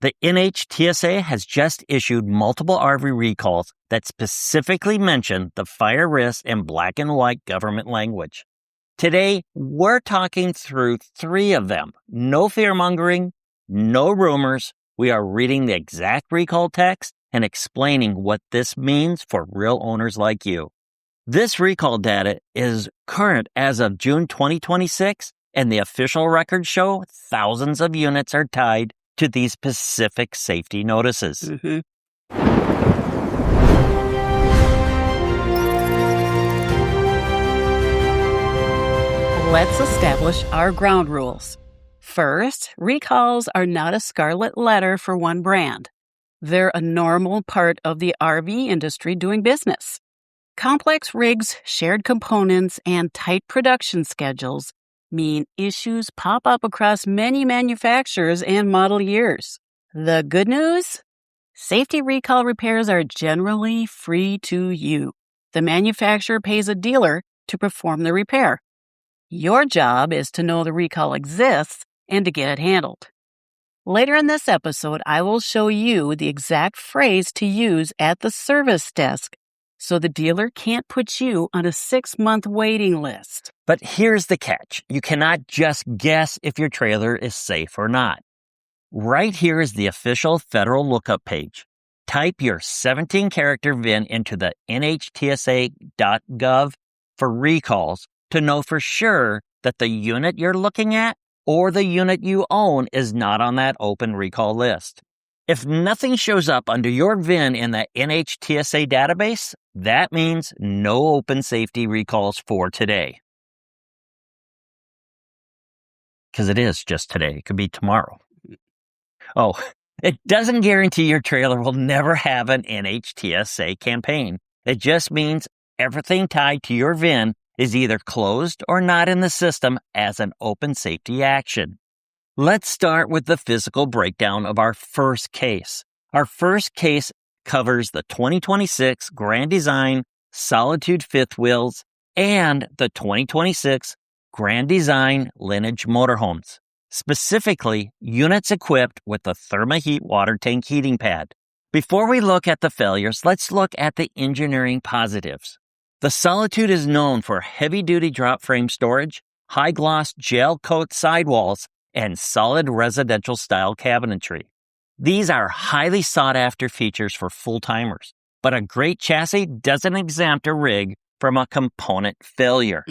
The NHTSA has just issued multiple RV recalls that specifically mention the fire risk in black and white government language. Today, we're talking through 3 of them. No fear-mongering, no rumors. We are reading the exact recall text and explaining what this means for real owners like you. This recall data is current as of June 2026, and the official records show thousands of units are tied to these specific safety notices. Let's establish our ground rules. First, recalls are not a scarlet letter for one brand. They're a normal part of the RV industry doing business. Complex rigs, shared components, and tight production schedules mean issues pop up across many manufacturers and model years. The good news? Safety recall repairs are generally free to you. The manufacturer pays a dealer to perform the repair. Your job is to know the recall exists and to get it handled. Later in this episode, I will show you the exact phrase to use at the service desk so the dealer can't put you on a 6-month waiting list. But here's the catch. You cannot just guess if your trailer is safe or not. Right here is the official federal lookup page. Type your 17-character VIN into the NHTSA.gov for recalls to know for sure that the unit you're looking at or the unit you own is not on that open recall list. If nothing shows up under your VIN in the NHTSA database, that means no open safety recalls for today. Because it is just today. It could be tomorrow. Oh, it doesn't guarantee your trailer will never have an NHTSA campaign. It just means everything tied to your VIN is either closed or not in the system as an open safety action. Let's start with the physical breakdown of our first case. Our first case covers the 2026 Grand Design Solitude fifth wheels and the 2026 Grand Design Lineage motorhomes, specifically units equipped with the ThermaHeat water tank heating pad. Before we look at the failures, let's look at the engineering positives. The Solitude is known for heavy-duty drop frame storage, high-gloss gel coat sidewalls, and solid residential-style cabinetry. These are highly sought-after features for full-timers, but a great chassis doesn't exempt a rig from a component failure.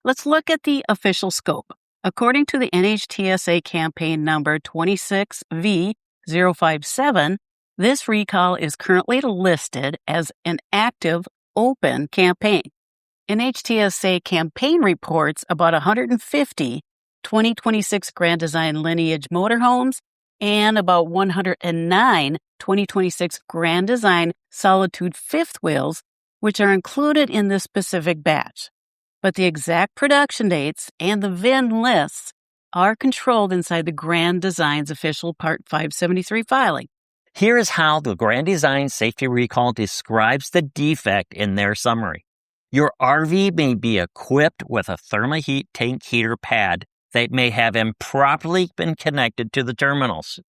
Let's look at the official scope. According to the NHTSA campaign number 26V057, this recall is currently listed as an active open campaign. NHTSA campaign reports about 150 2026 Grand Design Lineage motorhomes and about 109 2026 Grand Design Solitude fifth wheels, which are included in this specific batch. But the exact production dates and the VIN lists are controlled inside the Grand Design's official Part 573 filing. Here is how the Grand Design Safety Recall describes the defect in their summary. Your RV may be equipped with a ThermaHeat tank heater pad that may have improperly been connected to the terminals.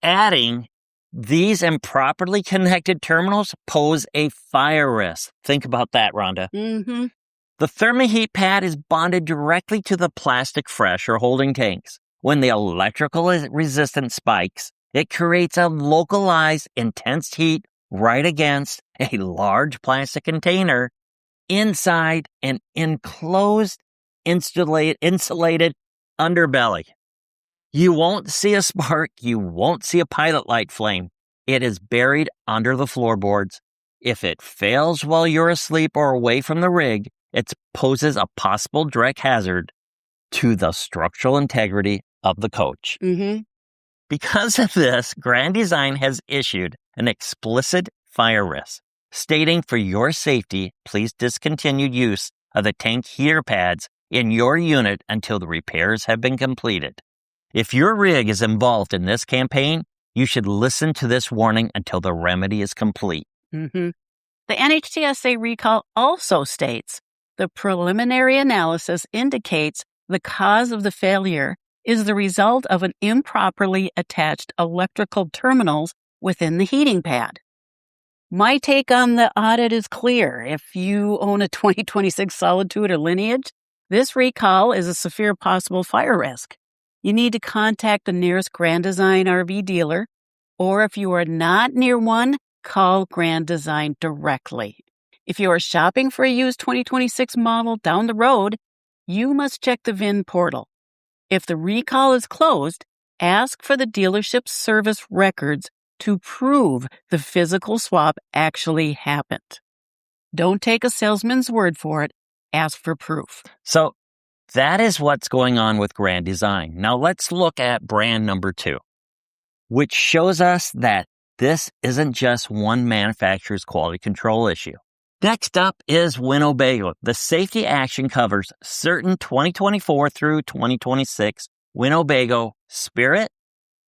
Adding, these improperly connected terminals pose a fire risk. Think about that, Rhonda. The ThermaHeat pad is bonded directly to the plastic fresh or holding tanks. When the electrical resistance spikes, it creates a localized intense heat right against a large plastic container inside an enclosed insulated underbelly. You won't see a spark. You won't see a pilot light flame. It is buried under the floorboards. If it fails while you're asleep or away from the rig, it poses a possible direct hazard to the structural integrity of the coach. Because of this, Grand Design has issued an explicit fire risk, stating for your safety, please discontinue use of the tank heater pads in your unit until the repairs have been completed. If your rig is involved in this campaign, you should listen to this warning until the remedy is complete. The NHTSA recall also states the preliminary analysis indicates the cause of the failure is the result of an improperly attached electrical terminals within the heating pad. My take on the audit is clear. If you own a 2026 Solitude or Lineage, this recall is a severe possible fire risk. You need to contact the nearest Grand Design RV dealer, or if you are not near one, call Grand Design directly. If you are shopping for a used 2026 model down the road, you must check the VIN portal. If the recall is closed, ask for the dealership's service records to prove the physical swap actually happened. Don't take a salesman's word for it. Ask for proof. So that is what's going on with Grand Design. Now let's look at brand number 2, which shows us that this isn't just one manufacturer's quality control issue. Next up is Winnebago. The safety action covers certain 2024 through 2026 Winnebago Spirit,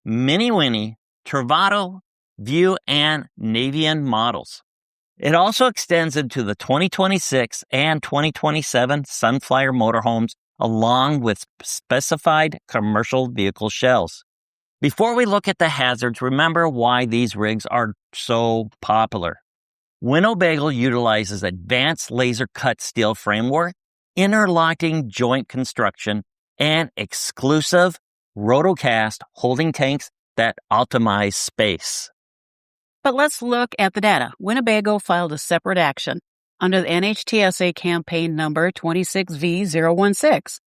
Mini Winnie, Travato, View, and Navian models. It also extends into the 2026 and 2027 Sunflyer motorhomes, along with specified commercial vehicle shells. Before we look at the hazards, remember why these rigs are so popular. Winnebago utilizes advanced laser cut steel framework, interlocking joint construction, and exclusive rotocast holding tanks that optimize space. But let's look at the data. Winnebago filed a separate action under the NHTSA Campaign number 26V016.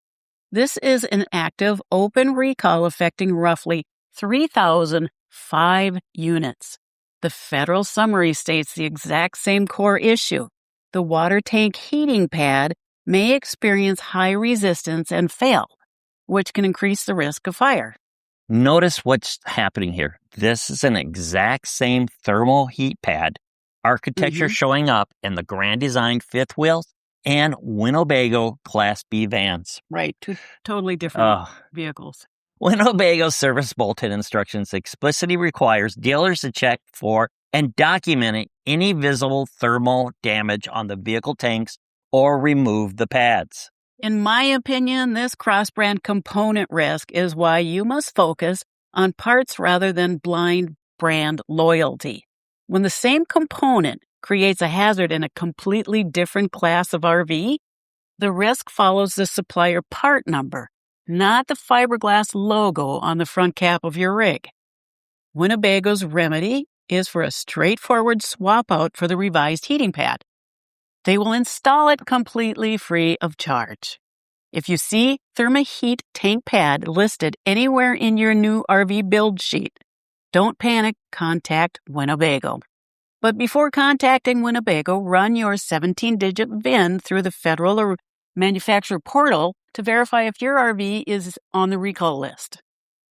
This is an active open recall affecting roughly 3,005 units. The federal summary states the exact same core issue. The water tank heating pad may experience high resistance and fail, which can increase the risk of fire. Notice what's happening here. This is an exact same thermal heat pad architecture showing up in the Grand Design fifth wheels and Winnebago Class B vans. Right, two totally different vehicles. Winnebago service bulletin instructions explicitly requires dealers to check for and document any visible thermal damage on the vehicle tanks or remove the pads. In my opinion, this cross-brand component risk is why you must focus on parts rather than blind brand loyalty. When the same component creates a hazard in a completely different class of RV, the risk follows the supplier part number, not the fiberglass logo on the front cap of your rig. Winnebago's remedy is for a straightforward swap out for the revised heating pad. They will install it completely free of charge. If you see ThermaHeat tank pad listed anywhere in your new RV build sheet, don't panic, contact Winnebago. But before contacting Winnebago, run your 17-digit VIN through the federal or manufacturer portal to verify if your RV is on the recall list.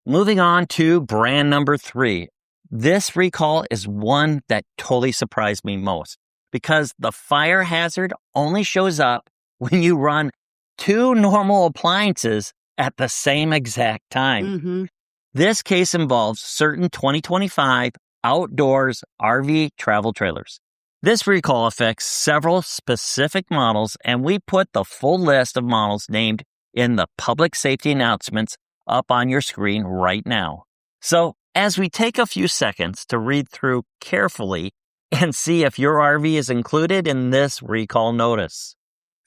Moving on to brand number 3. This recall is one that totally surprised me most because the fire hazard only shows up when you run 2 normal appliances at the same exact time. This case involves certain 2025 outdoors RV travel trailers. This recall affects several specific models, and we put the full list of models named in the public safety announcements up on your screen right now. So, as we take a few seconds to read through carefully and see if your RV is included in this recall notice.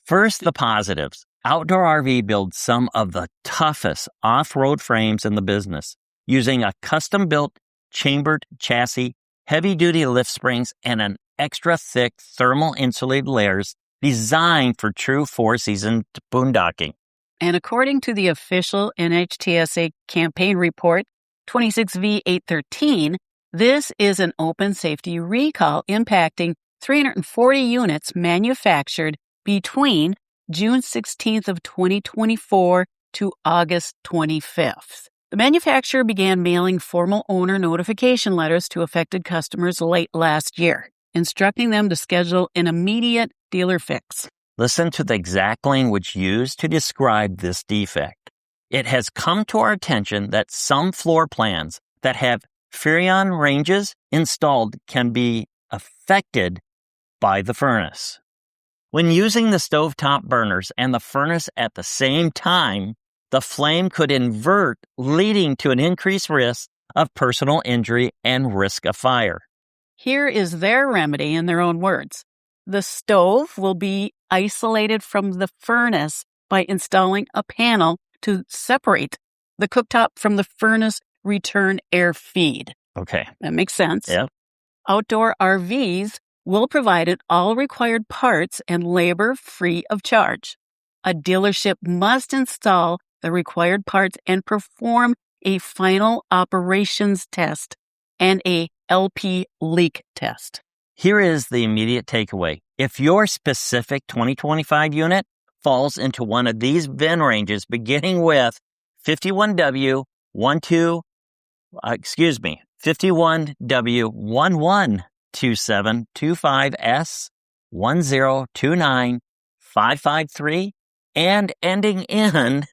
First, the positives. Outdoor RV builds some of the toughest off-road frames in the business, using a custom-built chambered chassis, heavy-duty lift springs, and an extra thick thermal insulated layers designed for true four-season boondocking. And according to the official NHTSA campaign report 26V813, this is an open safety recall impacting 340 units manufactured between June 16th of 2024 to August 25th. The manufacturer began mailing formal owner notification letters to affected customers late last year, instructing them to schedule an immediate dealer fix. Listen to the exact language used to describe this defect. It has come to our attention that some floor plans that have Furrion ranges installed can be affected by the furnace. When using the stovetop burners and the furnace at the same time, the flame could invert, leading to an increased risk of personal injury and risk of fire. Here is their remedy in their own words. The stove will be isolated from the furnace by installing a panel to separate the cooktop from the furnace return air feed. Okay. That makes sense. Yep. Outdoor RVs will provide all required parts and labor free of charge. A dealership must install the required parts and perform a final operations test and a LP leak test. Here is the immediate takeaway. If your specific 2025 unit falls into one of these VIN ranges beginning with 51W112725S 1029553 and ending in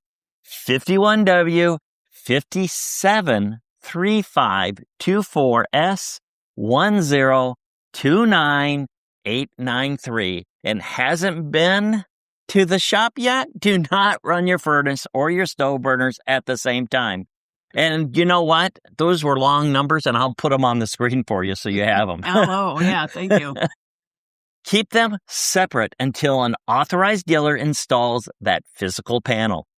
51W573524S 1029893 and hasn't been to the shop yet, do not run your furnace or your stove burners at the same time. And you know what? Those were long numbers, and I'll put them on the screen for you so you have them. Oh, yeah, thank you. Keep them separate until an authorized dealer installs that physical panel.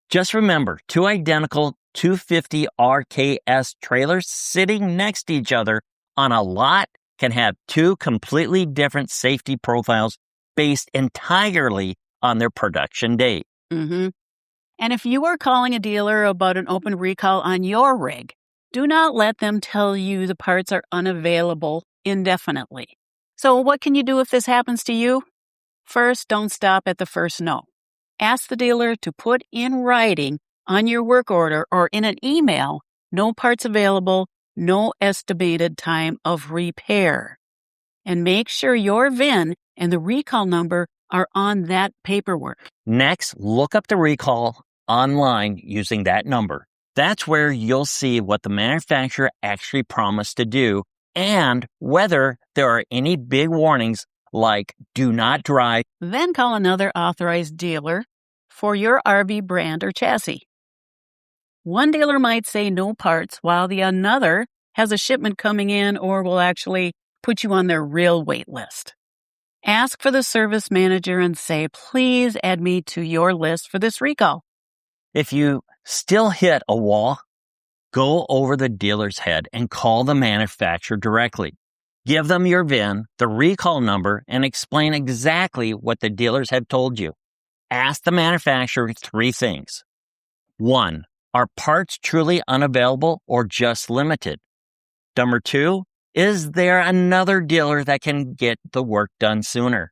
Just remember, two identical 250 RKS trailers sitting next to each other on a lot can have two completely different safety profiles based entirely on their production date. Mm-hmm. And if you are calling a dealer about an open recall on your rig, do not let them tell you the parts are unavailable indefinitely. So what can you do if this happens to you? First, don't stop at the first no. Ask the dealer to put in writing on your work order or in an email, no parts available, no estimated time of repair. And make sure your VIN and the recall number are on that paperwork. Next, look up the recall online using that number. That's where you'll see what the manufacturer actually promised to do and whether there are any big warnings like do not drive. Then call another authorized dealer for your RV brand or chassis. One dealer might say no parts while the another has a shipment coming in or will actually put you on their real wait list. Ask for the service manager and say, please add me to your list for this recall. If you still hit a wall, go over the dealer's head and call the manufacturer directly. Give them your VIN, the recall number, and explain exactly what the dealers have told you. Ask the manufacturer three things. 1. Are parts truly unavailable or just limited? Number 2, is there another dealer that can get the work done sooner?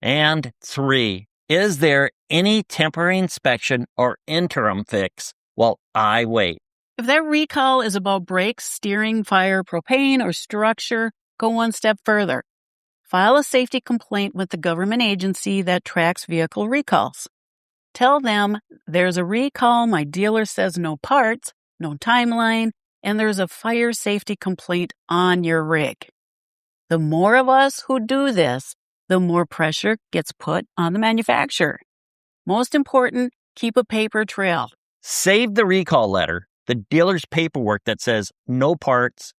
And 3, is there any temporary inspection or interim fix while I wait? If that recall is about brakes, steering, fire, propane, or structure, go one step further. File a safety complaint with the government agency that tracks vehicle recalls. Tell them there's a recall, my dealer says no parts, no timeline, and there's a fire safety complaint on your rig. The more of us who do this, the more pressure gets put on the manufacturer. Most important, keep a paper trail. Save the recall letter, the dealer's paperwork that says no parts,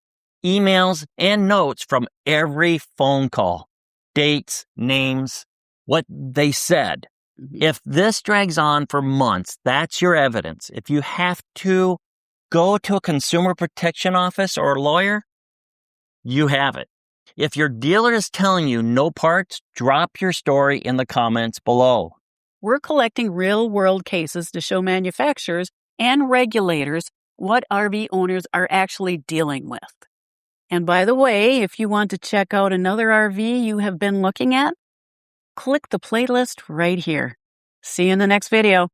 emails, and notes from every phone call, dates, names, what they said. If this drags on for months, that's your evidence. If you have to go to a consumer protection office or a lawyer, you have it. If your dealer is telling you no parts, drop your story in the comments below. We're collecting real-world cases to show manufacturers and regulators what RV owners are actually dealing with. And by the way, if you want to check out another RV you have been looking at, click the playlist right here. See you in the next video.